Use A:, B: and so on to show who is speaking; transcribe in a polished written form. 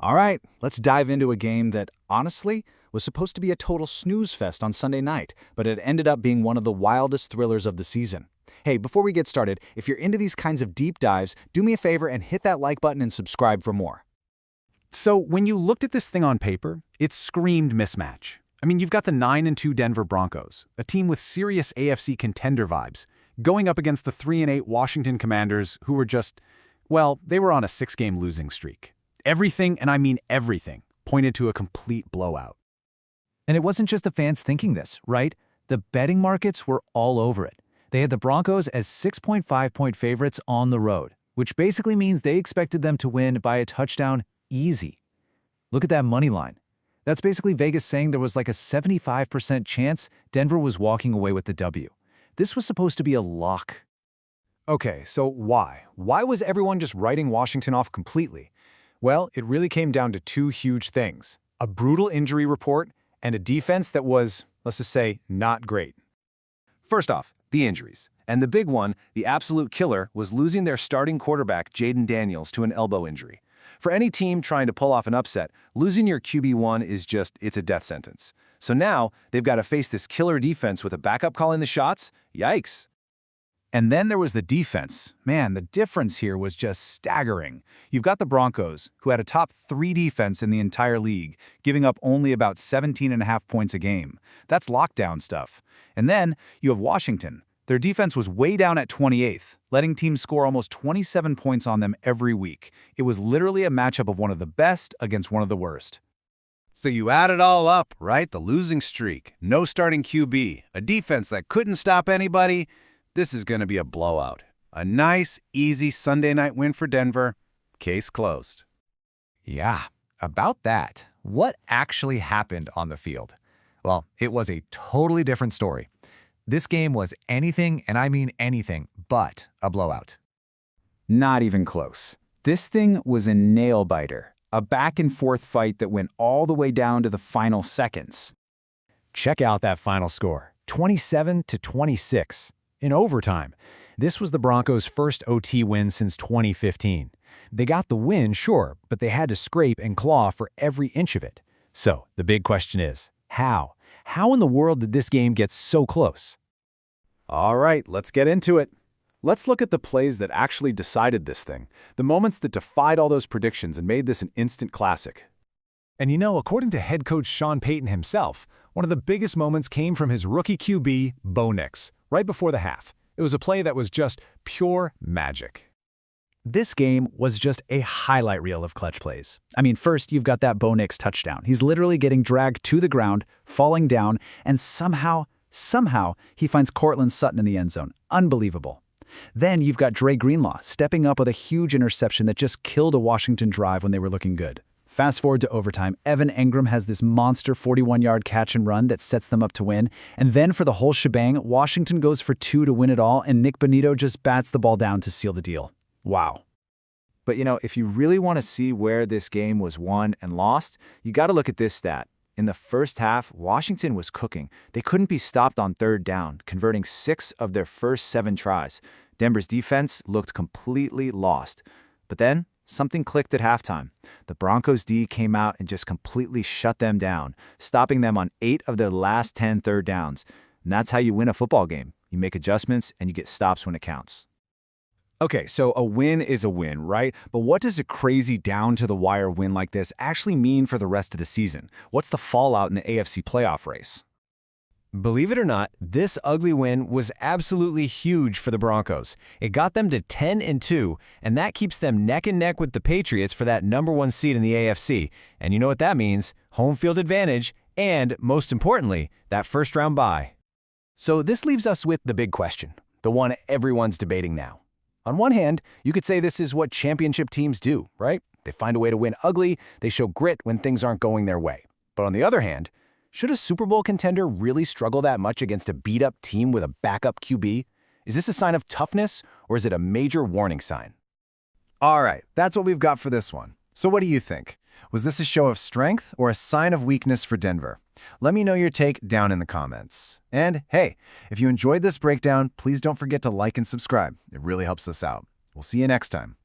A: All right, let's dive into a game that, honestly, was supposed to be a total snooze fest on Sunday night, but it ended up being one of the wildest thrillers of the season. Hey, before we get started, if you're into these kinds of deep dives, do me a favor and hit that like button and subscribe for more.
B: So when you looked at this thing on paper, it screamed mismatch. I mean, you've got the 9-2 Denver Broncos, a team with serious AFC contender vibes, going up against the 3-8 Washington Commanders, who were just, well, they were on a 6-game losing streak. Everything, and I mean everything, pointed to a complete blowout.
C: And it wasn't just the fans thinking this, right? The betting markets were all over it. They had the Broncos as 6.5-point favorites on the road, which basically means they expected them to win by a touchdown easy. Look at that money line. That's basically Vegas saying there was like a 75% chance Denver was walking away with the W. This was supposed to be a lock.
D: Okay, so why? Why was everyone just writing Washington off completely? Well, it really came down to two huge things: a brutal injury report and a defense that was, let's just say, not great.
E: First off, the injuries. And the big one, the absolute killer, was losing their starting quarterback, Jayden Daniels, to an elbow injury. For any team trying to pull off an upset, losing your QB1 is it's a death sentence. So now, they've got to face this killer defense with a backup calling the shots? Yikes.
A: And then there was the defense. Man, the difference here was just staggering. You've got the Broncos, who had a top 3 defense in the entire league, giving up only about 17.5 points a game. That's lockdown stuff. And then you have Washington. Their defense was way down at 28th, letting teams score almost 27 points on them every week. It was literally a matchup of one of the best against one of the worst.
E: So you add it all up, right? The losing streak, no starting QB, a defense that couldn't stop anybody. This is going to be a blowout. A nice, easy Sunday night win for Denver. Case closed.
C: Yeah, about that. What actually happened on the field? Well, it was a totally different story. This game was anything, and I mean anything, but a blowout.
A: Not even close. This thing was a nail-biter, a back-and-forth fight that went all the way down to the final seconds.
D: Check out that final score, 27-26. In overtime, this was the Broncos' first OT win since 2015. They got the win, sure, but they had to scrape and claw for every inch of it. So the big question is, how? How in the world did this game get so close? All right, let's get into it. Let's look at the plays that actually decided this thing, the moments that defied all those predictions and made this an instant classic. And you know, according to head coach Sean Payton himself, one of the biggest moments came from his rookie QB, Bo Nix, right before the half. It was a play that was just pure magic.
A: This game was just a highlight reel of clutch plays. I mean, first, you've got that Bo Nix touchdown. He's literally getting dragged to the ground, falling down, and somehow, he finds Courtland Sutton in the end zone. Unbelievable. Then you've got Dre Greenlaw stepping up with a huge interception that just killed a Washington drive when they were looking good. Fast forward to overtime, Evan Engram has this monster 41-yard catch and run that sets them up to win. And then for the whole shebang, Washington goes for 2 to win it all, and Nick Bonito just bats the ball down to seal the deal. Wow. But you know, if you really want to see where this game was won and lost, you got to look at this stat. In the first half, Washington was cooking. They couldn't be stopped on third down, converting 6 of their first 7 tries. Denver's defense looked completely lost. But then, something clicked at halftime. The Broncos D came out and just completely shut them down, stopping them on 8 of their last 10 third downs. And that's how you win a football game. You make adjustments and you get stops when it counts. Okay, so a win is a win, right? But what does a crazy down-to-the-wire win like this actually mean for the rest of the season? What's the fallout in the AFC playoff race?
D: Believe it or not, this ugly win was absolutely huge for the Broncos. It got them to 10-2, and that keeps them neck and neck with the Patriots for that #1 seed in the AFC. And you know what that means? Home field advantage, and, most importantly, that first-round bye. So this leaves us with the big question, the one everyone's debating now. On one hand, you could say this is what championship teams do, right? They find a way to win ugly, they show grit when things aren't going their way. But on the other hand, should a Super Bowl contender really struggle that much against a beat-up team with a backup QB? Is this a sign of toughness, or is it a major warning sign? All right, that's what we've got for this one. So what do you think? Was this a show of strength or a sign of weakness for Denver? Let me know your take down in the comments. And hey, if you enjoyed this breakdown, please don't forget to like and subscribe. It really helps us out. We'll see you next time.